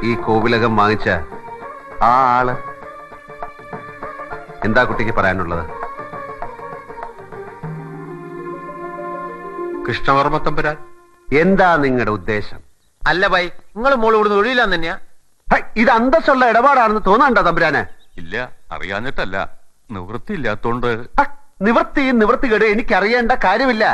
ഈ കോവിലകം വാങ്ങിച്ച ആ ആള്. എന്താ കുട്ടിക്ക് പറയാനുള്ളത്? കൃഷ്ണവർമ്മ തമ്പുരാൻ, എന്താ നിങ്ങളുടെ ഉദ്ദേശം? അല്ല ബൈ, നിങ്ങൾ മോള് ഇവിടുന്ന് ഒഴിയില്ലാന്ന് തന്നെയാ? ഇത് അന്തസ്സുള്ള ഇടപാടാണെന്ന് തോന്നണ്ടോ തമ്പുരാന്? ഇല്ല, അറിയാഞ്ഞിട്ടല്ല, നിവൃത്തിയില്ലാത്തോണ്ട്. നിവൃത്തികേട് എനിക്കറിയേണ്ട കാര്യമില്ല.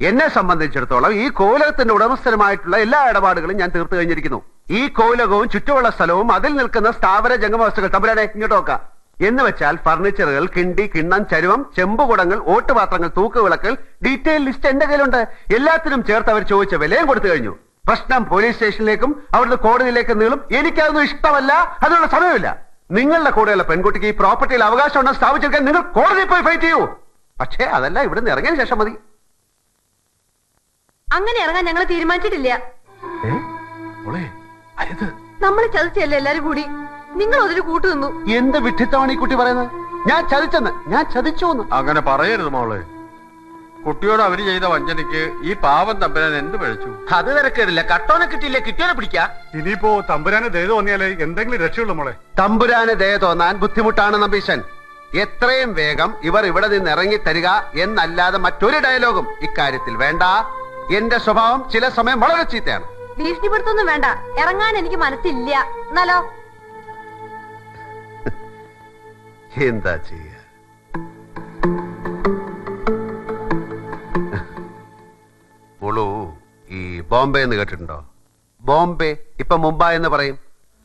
എന്നെ സംബന്ധിച്ചിടത്തോളം ഈ കോവിലകത്തിന്റെ ഉടമസ്ഥരുമായിട്ടുള്ള എല്ലാ ഇടപാടുകളും ഞാൻ തീർത്തു കഴിഞ്ഞിരിക്കുന്നു. ഈ കോവിലകവും ചുറ്റുമുള്ള സ്ഥലവും അതിൽ നിൽക്കുന്ന സ്ഥാവര ജംഗമവസ്തുക്കൾ, തമ്പുരാനെ ഇങ്ങോട്ട് നോക്കാം, എന്ന് വെച്ചാൽ ഫർണിച്ചറുകൾ, കിണ്ടി, കിണ്ണം, ചരുവം, ചെമ്പുകുടങ്ങൾ, ഓട്ടുപാത്രങ്ങൾ, തൂക്കുവിളക്കുകൾ, ഡീറ്റെയിൽ ലിസ്റ്റ് എന്റെ കയ്യിലുണ്ട്. എല്ലാത്തിനും ചേർത്ത് അവർ ചോദിച്ച വിലയും കൊടുത്തു കഴിഞ്ഞു. പ്രശ്നം പോലീസ് സ്റ്റേഷനിലേക്കും അവിടുന്ന് കോടതിയിലേക്കും നീളും. എനിക്കതൊന്നും ഇഷ്ടമല്ല, അതിനുള്ള സമയമില്ല. നിങ്ങളുടെ കൂടെയുള്ള പെൺകുട്ടിക്ക് ഈ പ്രോപ്പർട്ടിയിൽ അവകാശം ഉണ്ടെന്ന് സ്ഥാപിച്ചെടുക്കാൻ നിങ്ങൾ കോടതിയിൽ പോയി ഫൈറ്റ് ചെയ്യൂ. പക്ഷേ അതല്ല, ഇവിടുന്ന് ഇറങ്ങിയ ശേഷം മതി. അങ്ങനെ ഇറങ്ങാൻ ഞങ്ങൾ തീരുമാനിച്ചിട്ടില്ല. നമ്മൾ ചതിച്ചല്ലേ എല്ലാരും കൂടി. നിങ്ങൾ അതിന് കൂട്ടു നിന്നു. എന്ത് വിഡ്ഢിത്തമാണ് ഈ കുട്ടി പറയുന്നത്? ഞാൻ ചതിച്ചെന്ന്, ഞാൻ ചതിച്ചു. അങ്ങനെ പറയരുത് മോളെ. കുട്ടിയോട് അവര് ചെയ്ത വഞ്ചനയ്ക്ക് ഈ പാവം തമ്പുരാൻ എന്ത് പഴിച്ചു? അത് തിരക്കേടില്ല, കട്ടോനെ കിട്ടിയില്ല, കിട്ടിയോനെ പിടിക്കാ. ഇനിയിപ്പോ തമ്പുരാന് ദയ തോന്നിയാലേ എന്തെങ്കിലും രക്ഷയുള്ളൂ മോളെ. തമ്പുരാന് ദയ തോന്നാൻ ബുദ്ധിമുട്ടാണ് നമ്പീശൻ. എത്രയും വേഗം ഇവർ ഇവിടെ നിന്ന് ഇറങ്ങി തരിക എന്നല്ലാതെ മറ്റൊരു ഡയലോഗും ഇക്കാര്യത്തിൽ വേണ്ട. എന്റെ സ്വഭാവം ചില സമയം വളരെ ചീത്തയാണ്. ഭീഷണിപ്പെടുത്തൊന്നും വേണ്ട, ഇറങ്ങാൻ എനിക്ക് മനസ്സില്ല. എന്നാലോ എന്താ ചെയ്യ? മോളു ഈ ബോംബെ എന്ന് കേട്ടിട്ടുണ്ടോ? ബോംബെ ഇപ്പൊ മുംബൈ എന്ന് പറയും.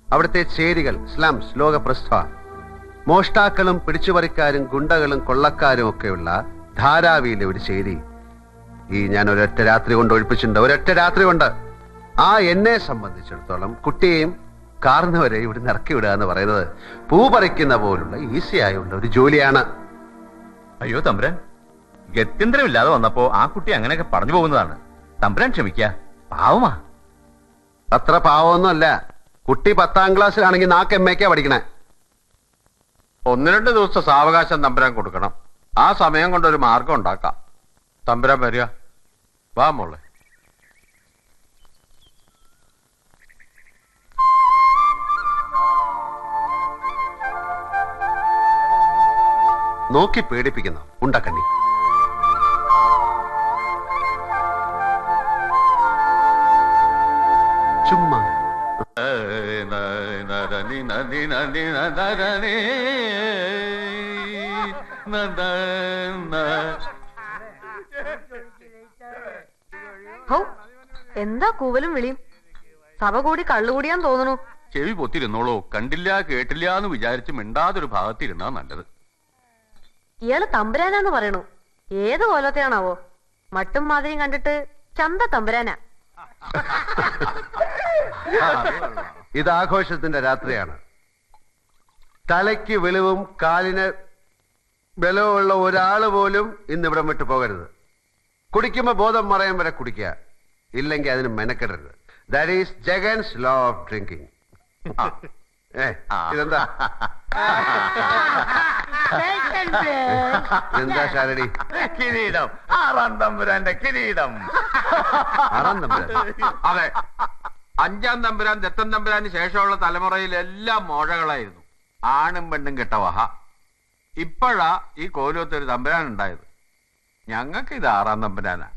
അവിടുത്തെ ചേരികൾ, സ്ലംസ്, ലോകപ്രസ്ഥ, മോഷ്ടാക്കളും പിടിച്ചുപറിക്കാരും ഗുണ്ടകളും കൊള്ളക്കാരും ഒക്കെയുള്ള ധാരാവിയിലെ ഒരു ചേരി ഞാൻ ഒരൊറ്റ രാത്രി കൊണ്ട് ഒഴിപ്പിച്ചിട്ടുണ്ട്. ഒരൊറ്റ രാത്രി കൊണ്ട്. എന്നെ സംബന്ധിച്ചിടത്തോളം കുട്ടിയെയും കാർന്നവരെ ഇവിടെ ഇറക്കി വിടുക എന്ന് പറയുന്നത് പൂ പറിക്കുന്ന പോലുള്ള ഈസി ആയുള്ള ഒരു ജോലിയാണ്. അയ്യോ തമ്പുരാൻ, ഗത്യന്തരമില്ലാതെ വന്നപ്പോ ആ കുട്ടി അങ്ങനെയൊക്കെ പറഞ്ഞു പോകുന്നതാണ്. തമ്പുരാൻ ക്ഷമിക്ക, പാവമാ. അത്ര പാവമൊന്നുമല്ല. കുട്ടി 10ാം ക്ലാസ്സിലാണെങ്കിൽ 4 MA പഠിക്കണേ. 1-2 ദിവസത്തെ സാവകാശം തമ്പുരാൻ കൊടുക്കണം. ആ സമയം കൊണ്ടൊരു മാർഗം ഉണ്ടാക്കാം. തമ്പുരാൻ വരിക, വാ മോളെ. നോക്കി പേടിപ്പിക്കുന്നു ഉണ്ടക്കണ്ണി. ചുമ്മാ എന്താ കൂവലും വിളിയും? സഭ കൂടി കള്ളുകൂടിയാൻ തോന്നണു. ചെവി പൊത്തിരുന്നോളൂ. കണ്ടില്ല കേട്ടില്ല എന്ന് വിചാരിച്ച് മിണ്ടാതൊരു ഭാഗത്തിരുന്നാ നല്ലത്. ഇയാള് തമ്പുരാനാന്ന് പറയണു. ഏത് കോലത്തെയാണാവോ? മട്ടും മാതിരിയും കണ്ടിട്ട് ചന്ത തമ്പുരാനാ. ഇത് ആഘോഷത്തിന്റെ രാത്രിയാണ്. തലയ്ക്ക് വെളിവും കാലിന് ബലവുമുള്ള ഒരാള് പോലും ഇന്നിവിടം വിട്ടു പോകരുത്. കുടിക്കുമ്പോ ബോധം മറയാൻ വരെ കുടിക്കുക, ഇല്ലെങ്കിൽ അതിന് മെനക്കെടരുത്. That is Jagan's law of drinking. ഇതെന്താ എന്താ ശാരടി? കിരീടം, 6ാം തമ്പുരാന്റെ കിരീടം. 6ാം തമ്പുരാൻ? അതെ, 5ാം തമ്പുരാൻ ദത്തൻ തമ്പുരാന് ശേഷമുള്ള തലമുറയിൽ എല്ലാം മോഴകളായിരുന്നു. ആണും പെണ്ണും കെട്ട വഹ. ഇപ്പോഴാ ഈ കോലത്തൊരു തമ്പുരാൻ ഉണ്ടായത്. ഞങ്ങൾക്ക് ഇത് 6ാം തമ്പുരാനാ.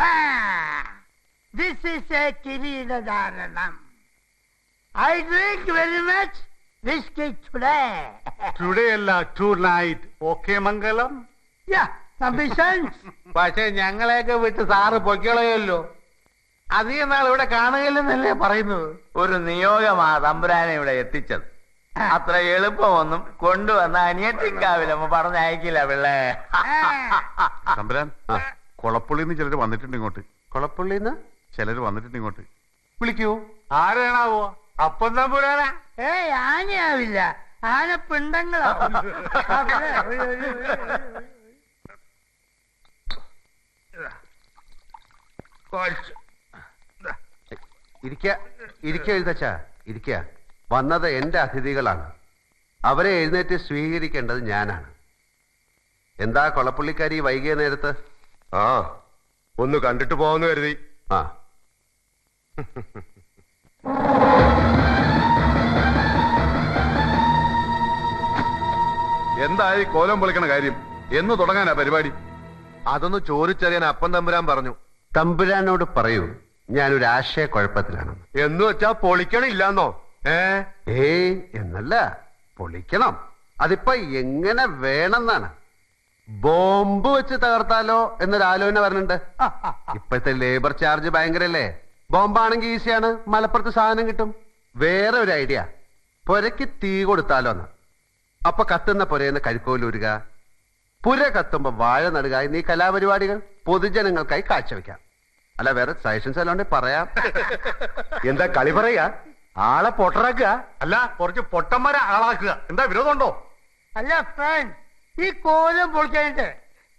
This is a കിരീടധാരണം. I drink very much whiskey today. Today അല്ല, tonight. Okay Mangalam. Yeah, ambitions. പക്ഷെ ഞങ്ങളെയൊക്കെ വിട്ട് സാറ് പൊയ്ക്കളയല്ലോ. അധികം നാൾ ഇവിടെ കാണുകയില്ലെന്നല്ലേ പറയുന്നത്. ഒരു നിയോഗമാ തമ്പുരാനെ ഇവിടെ എത്തിച്ചത്. അത്ര എളുപ്പമൊന്നും കൊണ്ടുവന്ന അനിയത്തിക്കാവിലമ്മ പറഞ്ഞയക്കില്ല പിള്ളേ. തമ്പുരാൻ, കൊളപ്പുള്ളിന്ന് ചിലര് വന്നിട്ടുണ്ട് ഇങ്ങോട്ട്. കൊളപ്പുള്ളിന്ന് ചിലര് വന്നിട്ടുണ്ട് ഇങ്ങോട്ട്. വിളിക്കൂ. ആരാണാവോ? അപ്പം തമ്പുരാനാ? ഏയ്, ആനയാവില്ല, ആനപ്പിണ്ടങ്ങളാവും. ഇരിക്ക എഴുതച്ചാ, ഇരിക്ക. വന്നത് എന്റെ അതിഥികളാണ്. അവരെ എഴുന്നേറ്റ് സ്വീകരിക്കേണ്ടത് ഞാനാണ്. എന്താ കൊളപ്പുള്ളിക്കാരി വൈകിയ നേരത്ത്? ഒന്ന് കണ്ടിട്ട് പോവാന്ന് കരുതി. ആ എന്തായി കോലം പൊളിക്കണ കാര്യം? എന്ന് തുടങ്ങാനാ പരിപാടി? അതൊന്ന് ചോദിച്ചറിയാൻ അപ്പം തമ്പുരാൻ പറഞ്ഞു. തമ്പുരാനോട് പറയൂ ഞാനൊരു ആശയക്കുഴപ്പത്തിലാണ്. എന്ന് വെച്ചാ പൊളിക്കണില്ലാന്നോ? ഏയ് എന്നല്ല, പൊളിക്കണം. അതിപ്പോ എങ്ങനെ വേണമെന്നാണ്. ബോംബ് വെച്ച് തകർത്താലോ എന്നൊരു ആലോചന വരുന്നുണ്ട്. ഇപ്പോഴത്തെ ലേബർ ചാർജ് ഭയങ്കരല്ലേ. ബോംബാണെങ്കിൽ ഈസിയാണ്, മലപ്പുറത്ത് സാധനം കിട്ടും. വേറെ ഒരു ഐഡിയ, പുരയ്ക്ക് തീ കൊടുത്താലോ എന്ന്. അപ്പൊ കത്തുന്ന പുരയെന്ന് കരിക്കോലൂരുക, പുര കത്തുമ്പോ വാഴ നടുക എന്നീ കലാപരിപാടികൾ പൊതുജനങ്ങൾക്കായി കാഴ്ചവെക്കാം. അല്ല വേറെ സജഷൻസ് അല്ലാണ്ട് പറയാം. എന്താ കളി പറയാ? ആളെ പൊട്ടറാക്കുക? അല്ല, കുറച്ച് പൊട്ടന്മാരെ ആളാക്കുക. എന്താ വിരോധമുണ്ടോ? അല്ല ഫ്രണ്ട്, ഈ കോലം പൊളിക്കാനിട്ട്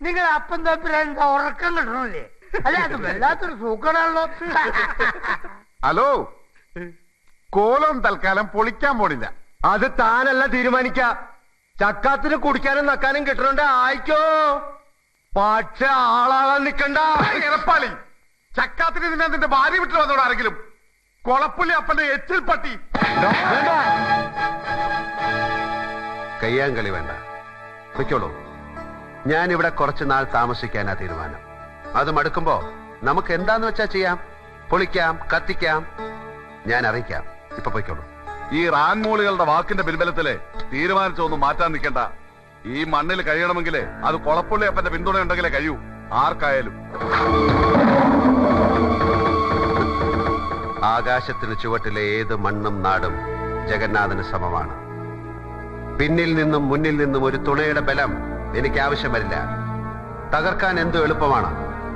നിങ്ങൾ അപ്പം തമ്മിൽ ഉറക്കം കിട്ടണില്ലേ? അല്ല അത് വല്ലാത്തൊരു സൂക്കടാണല്ലോ. ഹലോ, കോലം തൽക്കാലം പൊളിക്കാൻ പോണില്ല. അത് താനല്ല തീരുമാനിക്ക. ചക്കാത്തിന് കുടിക്കാനും നക്കാനും കിട്ടണുണ്ട് ആയിക്കോ. പക്ഷെ ആളാകാൻ നിക്കണ്ട. ഇറപ്പാളി, ചക്കാത്തിന് നിന്നെ നിന്റെ ഭാര്യ വിട്ടു വന്നോട് ആരെങ്കിലും? കൊളപ്പുള്ളി അപ്പന്റെ എച്ചിൽ പട്ടി. കയ്യാങ്കളി വേണ്ട, വെക്കോളൂ. ഞാൻ ഇവിടെ കുറച്ചു നാൾ താമസിക്കാനാ തീരുമാനം. അത് മടുക്കുമ്പോ നമുക്ക് എന്താന്ന് വെച്ചാ ചെയ്യാം. പൊളിക്കാം, കത്തിക്കാം, ഞാൻ അറിയിക്കാം. ഇപ്പൊ പൊയ്ക്കോളൂ. ഈ റാൻമൂളികളുടെ വാക്കിന്റെ പിൻബലത്തില് തീരുമാനിച്ചൊന്നും മാറ്റാൻ നിൽക്കണ്ട. ഈ മണ്ണിൽ കഴിയണമെങ്കിൽ അത് കൊളപ്പുള്ളി അപ്പന്റെ പിന്തുണ ഉണ്ടെങ്കിലേ കഴിയൂ, ആർക്കായാലും. ആകാശത്തിന് ചുവട്ടിലെ ഏത് മണ്ണും നാടും ജഗന്നാഥന് സമമാണ്. പിന്നിൽ നിന്നും മുന്നിൽ നിന്നും ഒരു തുണയുടെ ബലം എനിക്ക് ആവശ്യം വരില്ല. തകർക്കാൻ എന്തു എളുപ്പമാണ്,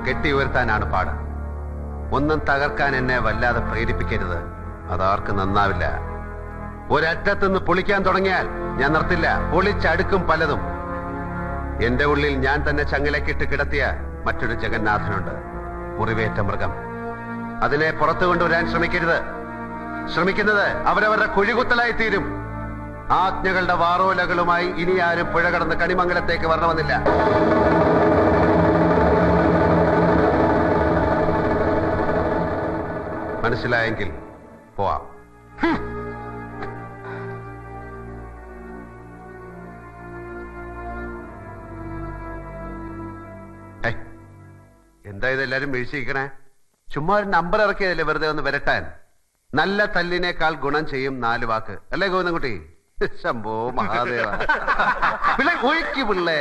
കെട്ടി ഉയർത്താനാണ് പാട്. ഒന്നും തകർക്കാൻ എന്നെ വല്ലാതെ പ്രേരിപ്പിക്കരുത്, അതാർക്ക് നന്നാവില്ല. ഒരറ്റത്തുനിന്ന് പൊളിക്കാൻ തുടങ്ങിയാൽ ഞാൻ നിർത്തില്ല. പൊളിച്ചടുക്കും പലതും. എന്റെ ഉള്ളിൽ ഞാൻ തന്നെ ചങ്ങലക്കിട്ട് കിടത്തിയ മറ്റൊരു ജഗന്നാഥനുണ്ട്, മുറിവേറ്റ മൃഗം. അതിനെ പുറത്തു കൊണ്ടുവരാൻ ശ്രമിക്കരുത്. ശ്രമിക്കുന്നത് അവരവരുടെ കുഴികുത്തലായി തീരും. ആജ്ഞകളുടെ വാറോലകളുമായി ഇനി ആരും പുഴ കടന്ന് കണിമംഗലത്തേക്ക് വരണമെന്നില്ല. മനസ്സിലായെങ്കിൽ പോവാം. എന്താ ഇതെല്ലാരും വീഴ്ചയിക്കണേ? ചുമ്മാ ഒരു നമ്പർ ഇറക്കിയതല്ലേ വെറുതെ ഒന്ന് വരട്ടാൻ. നല്ല തല്ലിനേക്കാൾ ഗുണം ചെയ്യും 4 വാക്ക്, അല്ലേ ഗോവിന്ദൻകുട്ടി? ശംഭോ മഹാദേവ. പിള്ളേ ഒഴുക്കി പിള്ളേ.